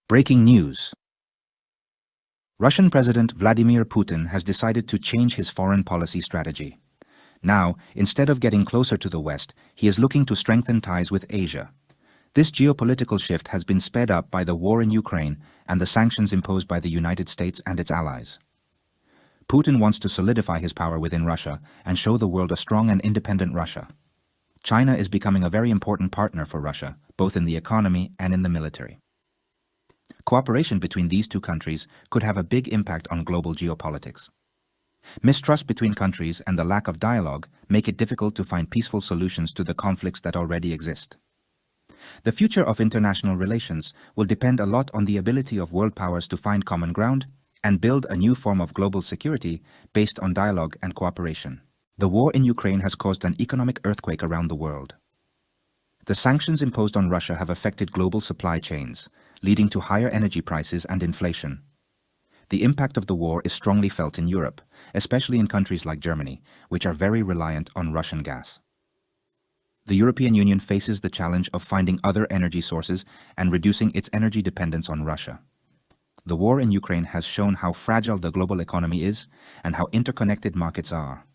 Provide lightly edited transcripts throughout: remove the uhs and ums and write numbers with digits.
Breaking news. Russian President Vladimir Putin has decided to change his foreign policy strategy. Now, instead of getting closer to the West, he is looking to strengthen ties with Asia. This geopolitical shift has been sped up by the war in Ukraine and the sanctions imposed by the United States and its allies. Putin wants to solidify his power within Russia and show the world a strong and independent Russia. China is becoming a very important partner for Russia, both in the economy and in the military. Cooperation between these two countries could have a big impact on global geopolitics. Mistrust between countries and the lack of dialogue make it difficult to find peaceful solutions to the conflicts that already exist. The future of international relations will depend a lot on the ability of world powers to find common ground and build a new form of global security based on dialogue and cooperation. The war in Ukraine has caused an economic earthquake around the world. The sanctions imposed on Russia have affected global supply chains, leading to higher energy prices and inflation. The impact of the war is strongly felt in Europe, especially in countries like Germany, which are very reliant on Russian gas. The European Union faces the challenge of finding other energy sources and reducing its energy dependence on Russia. The war in Ukraine has shown how fragile the global economy is and how interconnected markets are.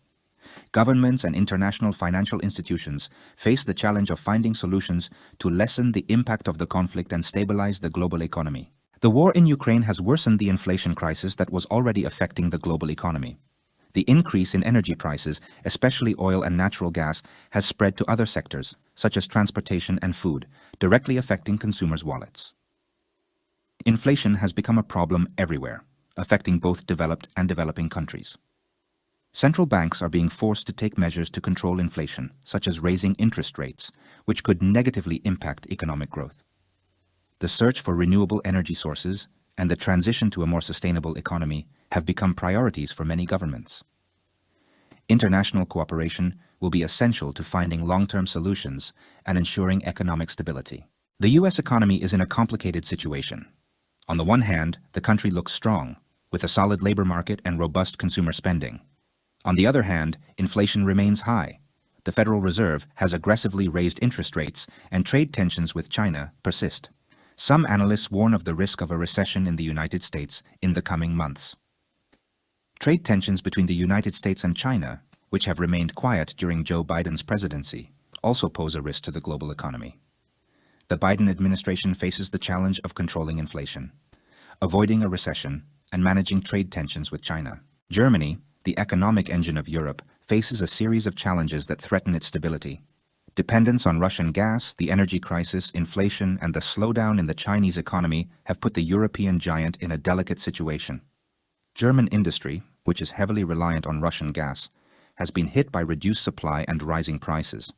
Governments and international financial institutions face the challenge of finding solutions to lessen the impact of the conflict and stabilize the global economy. The war in Ukraine has worsened the inflation crisis that was already affecting the global economy. The increase in energy prices, especially oil and natural gas, has spread to other sectors, such as transportation and food, directly affecting consumers' wallets. Inflation has become a problem everywhere, affecting both developed and developing countries. Central banks are being forced to take measures to control inflation, such as raising interest rates, which could negatively impact economic growth. The search for renewable energy sources and the transition to a more sustainable economy have become priorities for many governments. International cooperation will be essential to finding long-term solutions and ensuring economic stability. The U.S. economy is in a complicated situation. On the one hand, the country looks strong, with a solid labor market and robust consumer spending. On the other hand, inflation remains high. The Federal Reserve has aggressively raised interest rates, and trade tensions with China persist. Some analysts warn of the risk of a recession in the United States in the coming months. Trade tensions between the United States and China, which have remained quiet during Joe Biden's presidency, also pose a risk to the global economy. The Biden administration faces the challenge of controlling inflation, avoiding a recession, and managing trade tensions with China. Germany, the economic engine of Europe, faces a series of challenges that threaten its stability. Dependence on Russian gas, the energy crisis, inflation, and the slowdown in the Chinese economy have put the European giant in a delicate situation. German industry, which is heavily reliant on Russian gas, has been hit by reduced supply and rising prices.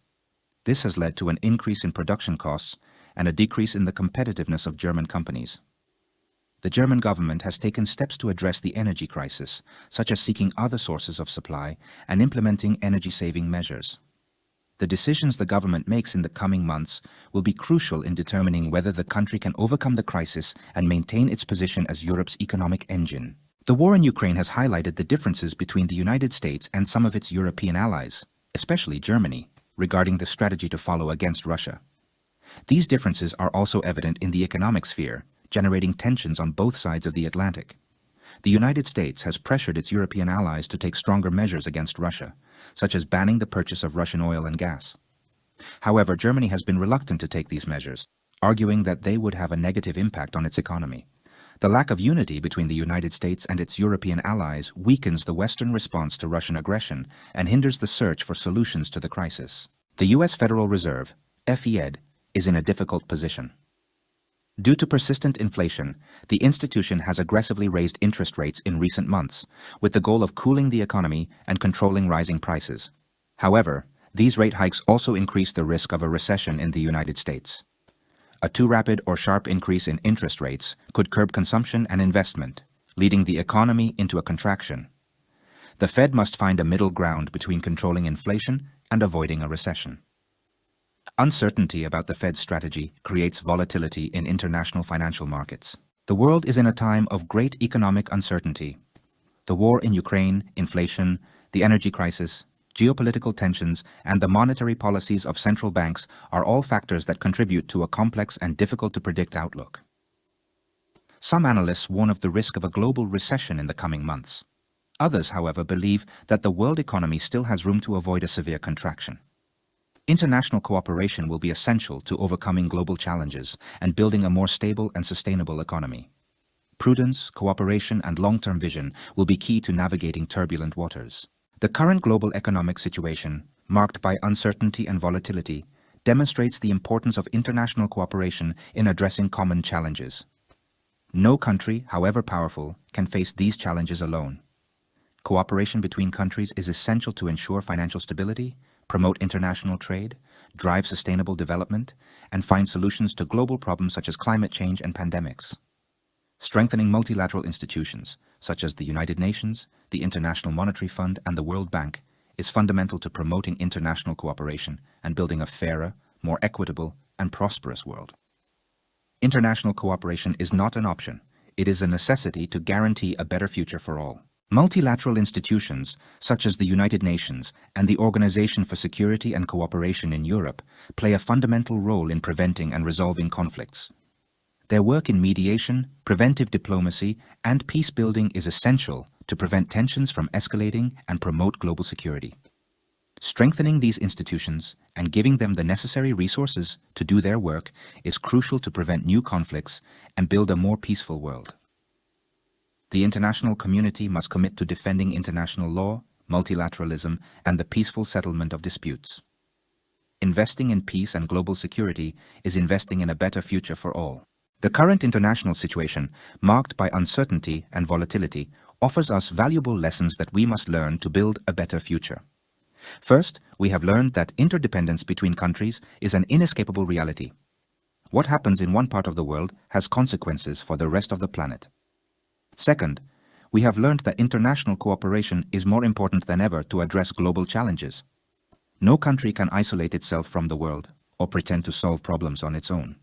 This has led to an increase in production costs and a decrease in the competitiveness of German companies. The German government has taken steps to address the energy crisis, such as seeking other sources of supply and implementing energy-saving measures. The decisions the government makes in the coming months will be crucial in determining whether the country can overcome the crisis and maintain its position as Europe's economic engine. The war in Ukraine has highlighted the differences between the United States and some of its European allies, especially Germany, regarding the strategy to follow against Russia. These differences are also evident in the economic sphere, generating tensions on both sides of the Atlantic. The United States has pressured its European allies to take stronger measures against Russia, such as banning the purchase of Russian oil and gas. However, Germany has been reluctant to take these measures, arguing that they would have a negative impact on its economy. The lack of unity between the United States and its European allies weakens the Western response to Russian aggression and hinders the search for solutions to the crisis. The U.S. Federal Reserve, FED, is in a difficult position. Due to persistent inflation, the institution has aggressively raised interest rates in recent months, with the goal of cooling the economy and controlling rising prices. However, these rate hikes also increase the risk of a recession in the United States. A too rapid or sharp increase in interest rates could curb consumption and investment, leading the economy into a contraction. The Fed must find a middle ground between controlling inflation and avoiding a recession. Uncertainty about the Fed's strategy creates volatility in international financial markets. The world is in a time of great economic uncertainty. The war in Ukraine, inflation, the energy crisis, geopolitical tensions, and the monetary policies of central banks are all factors that contribute to a complex and difficult-to-predict outlook. Some analysts warn of the risk of a global recession in the coming months. Others, however, believe that the world economy still has room to avoid a severe contraction. International cooperation will be essential to overcoming global challenges and building a more stable and sustainable economy. Prudence, cooperation, and long-term vision will be key to navigating turbulent waters. The current global economic situation, marked by uncertainty and volatility, demonstrates the importance of international cooperation in addressing common challenges. No country, however powerful, can face these challenges alone. Cooperation between countries is essential to ensure financial stability, promote international trade, drive sustainable development, and find solutions to global problems such as climate change and pandemics. Strengthening multilateral institutions, such as the United Nations, the International Monetary Fund, and the World Bank, is fundamental to promoting international cooperation and building a fairer, more equitable, and prosperous world. International cooperation is not an option. It is a necessity to guarantee a better future for all. Multilateral institutions, such as the United Nations and the Organization for Security and Cooperation in Europe, play a fundamental role in preventing and resolving conflicts. Their work in mediation, preventive diplomacy, and peace-building is essential to prevent tensions from escalating and promote global security. Strengthening these institutions and giving them the necessary resources to do their work is crucial to prevent new conflicts and build a more peaceful world. The international community must commit to defending international law, multilateralism, and the peaceful settlement of disputes. Investing in peace and global security is investing in a better future for all. The current international situation, marked by uncertainty and volatility, offers us valuable lessons that we must learn to build a better future. First, we have learned that interdependence between countries is an inescapable reality. What happens in one part of the world has consequences for the rest of the planet. Second, we have learned that international cooperation is more important than ever to address global challenges. No country can isolate itself from the world or pretend to solve problems on its own.